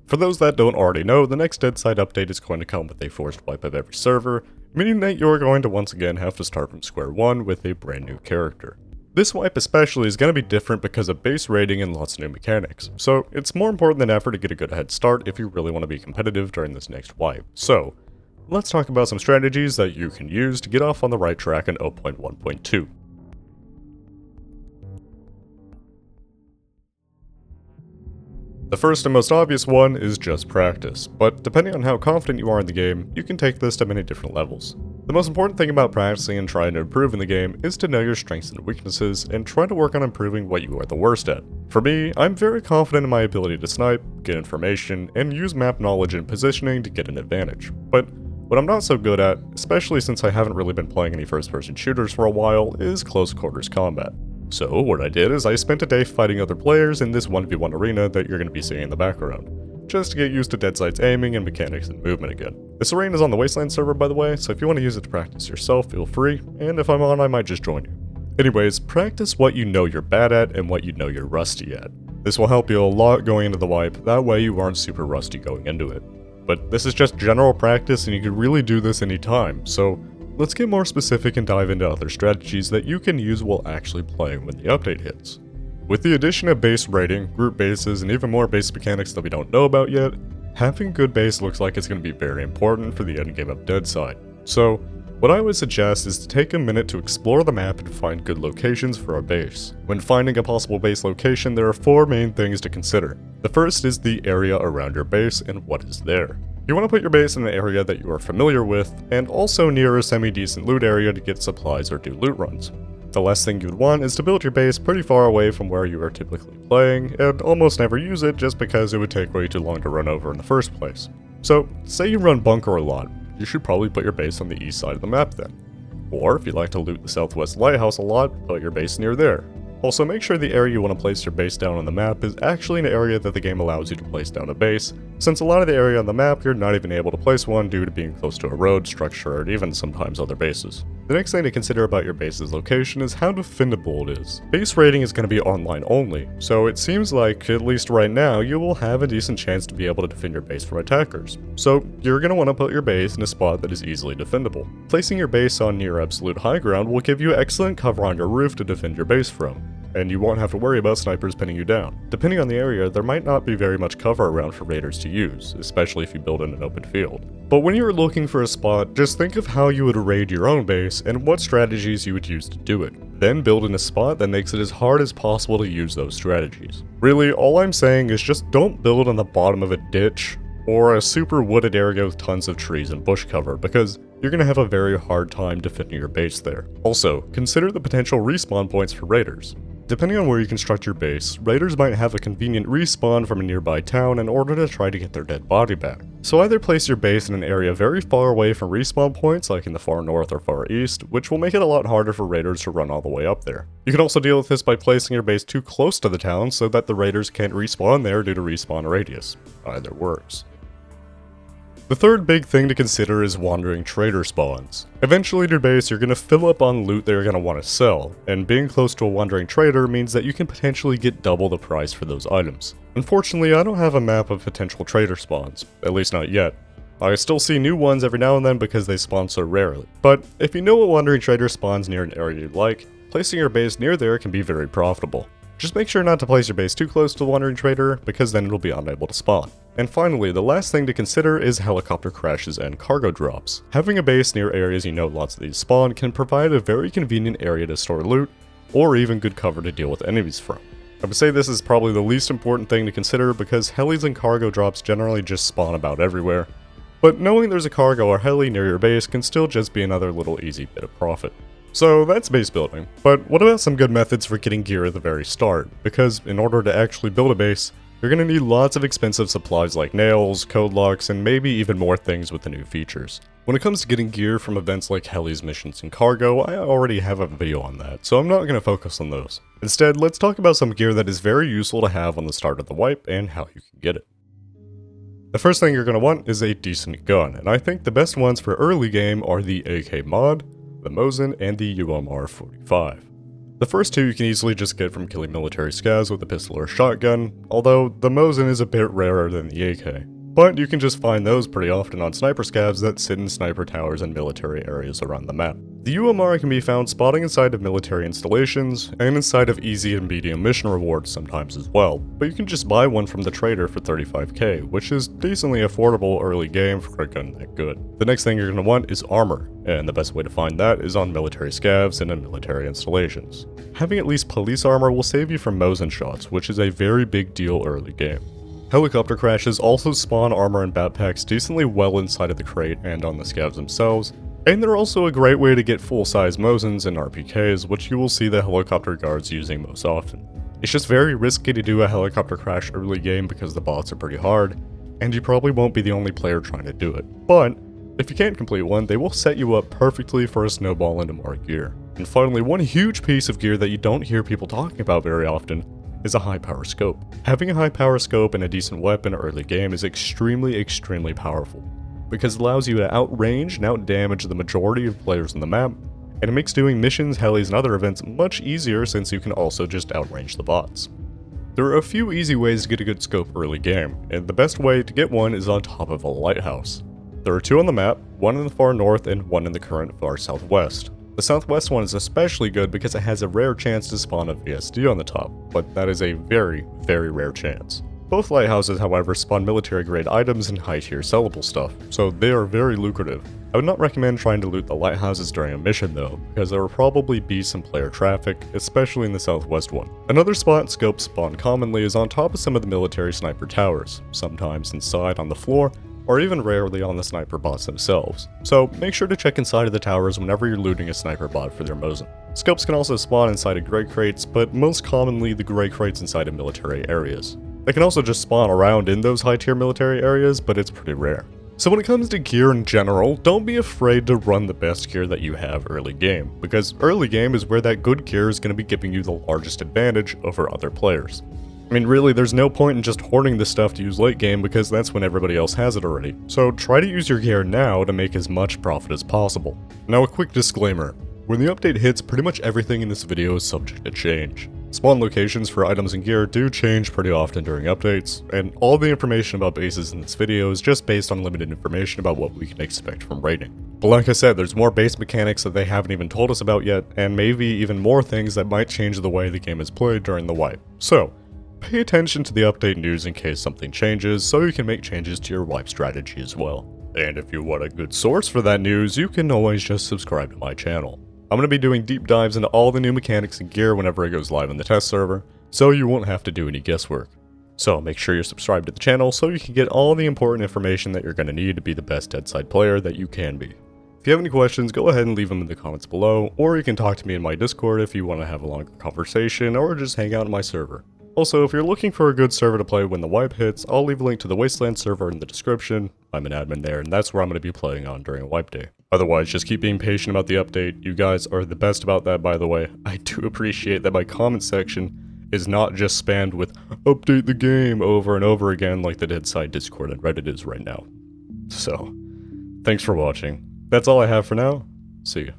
For those that don't already know, the next Deadside update is going to come with a forced wipe of every server, meaning that you're going to once again have to start from square one with a brand new character. This wipe especially is going to be different because of base rating and lots of new mechanics, so it's more important than ever to get a good head start if you really want to be competitive during this next wipe. So, let's talk about some strategies that you can use to get off on the right track in 0.1.2. The first and most obvious one is just practice, but depending on how confident you are in the game, you can take this to many different levels. The most important thing about practicing and trying to improve in the game is to know your strengths and weaknesses and try to work on improving what you are the worst at. For me, I'm very confident in my ability to snipe, get information, and use map knowledge and positioning to get an advantage. But what I'm not so good at, especially since I haven't really been playing any first-person shooters for a while, is close quarters combat. So what I did is I spent a day fighting other players in this 1v1 arena that you're going to be seeing in the background, just to get used to Deadsight's aiming and mechanics and movement again. This arena is on the WasteLand server, by the way, so if you want to use it to practice yourself, feel free, and if I'm on, I might just join you. Anyways, practice what you know you're bad at and what you know you're rusty at. This will help you a lot going into the wipe, that way you aren't super rusty going into it. But this is just general practice and you can really do this anytime, so let's get more specific and dive into other strategies that you can use while actually playing when the update hits. With the addition of base rating, group bases, and even more base mechanics that we don't know about yet, having good base looks like it's going to be very important for the endgame of Deadside. So, what I would suggest is to take a minute to explore the map and find good locations for a base. When finding a possible base location, there are four main things to consider. The first is the area around your base and what is there. You want to put your base in an area that you are familiar with, and also near a semi-decent loot area to get supplies or do loot runs. The last thing you'd want is to build your base pretty far away from where you are typically playing, and almost never use it just because it would take way too long to run over in the first place. So, say you run bunker a lot, you should probably put your base on the east side of the map then. Or, if you like to loot the southwest lighthouse a lot, put your base near there. Also, make sure the area you want to place your base down on the map is actually an area that the game allows you to place down a base, since a lot of the area on the map you're not even able to place one due to being close to a road, structure, and even sometimes other bases. The next thing to consider about your base's location is how defendable it is. Base rating is going to be online only, so it seems like, at least right now, you will have a decent chance to be able to defend your base from attackers. So, you're going to want to put your base in a spot that is easily defendable. Placing your base on near absolute high ground will give you excellent cover on your roof to defend your base from, and you won't have to worry about snipers pinning you down. Depending on the area, there might not be very much cover around for raiders to use, especially if you build in an open field. But when you're looking for a spot, just think of how you would raid your own base and what strategies you would use to do it. Then build in a spot that makes it as hard as possible to use those strategies. Really, all I'm saying is just don't build on the bottom of a ditch or a super wooded area with tons of trees and bush cover, because you're going to have a very hard time defending your base there. Also, consider the potential respawn points for raiders. Depending on where you construct your base, raiders might have a convenient respawn from a nearby town in order to try to get their dead body back. So either place your base in an area very far away from respawn points, like in the far north or far east, which will make it a lot harder for raiders to run all the way up there. You can also deal with this by placing your base too close to the town so that the raiders can't respawn there due to respawn radius. Either works. The third big thing to consider is wandering trader spawns. Eventually at your base, you're going to fill up on loot that you're going to want to sell, and being close to a wandering trader means that you can potentially get double the price for those items. Unfortunately, I don't have a map of potential trader spawns, at least not yet. I still see new ones every now and then because they spawn so rarely. But if you know a wandering trader spawns near an area you like, placing your base near there can be very profitable. Just make sure not to place your base too close to the wandering trader, because then it'll be unable to spawn. And finally, the last thing to consider is helicopter crashes and cargo drops. Having a base near areas you know lots of these spawn can provide a very convenient area to store loot, or even good cover to deal with enemies from. I would say this is probably the least important thing to consider because helis and cargo drops generally just spawn about everywhere, but knowing there's a cargo or heli near your base can still just be another little easy bit of profit. So that's base building, but what about some good methods for getting gear at the very start? Because in order to actually build a base, you're going to need lots of expensive supplies like nails, code locks, and maybe even more things with the new features. When it comes to getting gear from events like helis, missions, and cargo, I already have a video on that, so I'm not going to focus on those. Instead, let's talk about some gear that is very useful to have on the start of the wipe and how you can get it. The first thing you're going to want is a decent gun, and I think the best ones for early game are the AK mod, the Mosin, and the UMR 45. The first two you can easily just get from killing military scavs with a pistol or shotgun, although the Mosin is a bit rarer than the AK. But you can just find those pretty often on sniper scavs that sit in sniper towers and military areas around the map. The UMR can be found spotting inside of military installations, and inside of easy and medium mission rewards sometimes as well, but you can just buy one from the trader for 35k, which is decently affordable early game for a gun that good. The next thing you're going to want is armor, and the best way to find that is on military scavs and in military installations. Having at least police armor will save you from Mosin shots, which is a very big deal early game. Helicopter crashes also spawn armor and backpacks decently well inside of the crate and on the scavs themselves, and they're also a great way to get full-size Mosins and RPKs, which you will see the helicopter guards using most often. It's just very risky to do a helicopter crash early game because the bots are pretty hard, and you probably won't be the only player trying to do it. But if you can't complete one, they will set you up perfectly for a snowball into more gear. And finally, one huge piece of gear that you don't hear people talking about very often is a high power scope. Having a high power scope and a decent weapon early game is extremely powerful, because it allows you to outrange and outdamage the majority of players on the map, and it makes doing missions, helis, and other events much easier since you can also just outrange the bots. There are a few easy ways to get a good scope early game, and the best way to get one is on top of a lighthouse. There are two on the map, one in the far north and one in the current far southwest. The southwest one is especially good because it has a rare chance to spawn a VSD on the top, but that is a very rare chance. Both lighthouses, however, spawn military grade items and high tier sellable stuff, so they are very lucrative. I would not recommend trying to loot the lighthouses during a mission though, because there will probably be some player traffic, especially in the southwest one. Another spot scopes spawn commonly is on top of some of the military sniper towers, sometimes inside on the floor, or even rarely on the sniper bots themselves, so make sure to check inside of the towers whenever you're looting a sniper bot for their Mosin. Scopes can also spawn inside of gray crates, but most commonly the gray crates inside of military areas. They can also just spawn around in those high tier military areas, but it's pretty rare. So when it comes to gear in general, don't be afraid to run the best gear that you have early game, because early game is where that good gear is going to be giving you the largest advantage over other players. I mean, really, there's no point in just hoarding this stuff to use late game because that's when everybody else has it already. So try to use your gear now to make as much profit as possible. Now a quick disclaimer. When the update hits, pretty much everything in this video is subject to change. Spawn locations for items and gear do change pretty often during updates, and all the information about bases in this video is just based on limited information about what we can expect from raiding. But like I said, there's more base mechanics that they haven't even told us about yet, and maybe even more things that might change the way the game is played during the wipe. So, pay attention to the update news in case something changes, so you can make changes to your wipe strategy as well. And if you want a good source for that news, you can always just subscribe to my channel. I'm going to be doing deep dives into all the new mechanics and gear whenever it goes live on the test server, so you won't have to do any guesswork. So make sure you're subscribed to the channel so you can get all the important information that you're going to need to be the best deadside player that you can be. If you have any questions, go ahead and leave them in the comments below, or you can talk to me in my Discord if you want to have a longer conversation or just hang out in my server. Also, if you're looking for a good server to play when the wipe hits, I'll leave a link to the WasteLand server in the description. I'm an admin there, and that's where I'm going to be playing on during wipe day. Otherwise, just keep being patient about the update. You guys are the best about that, by the way. I do appreciate that my comment section is not just spammed with "update the game" over and over again like the Deadside Discord and Reddit is right now. So, thanks for watching. That's all I have for now. See ya.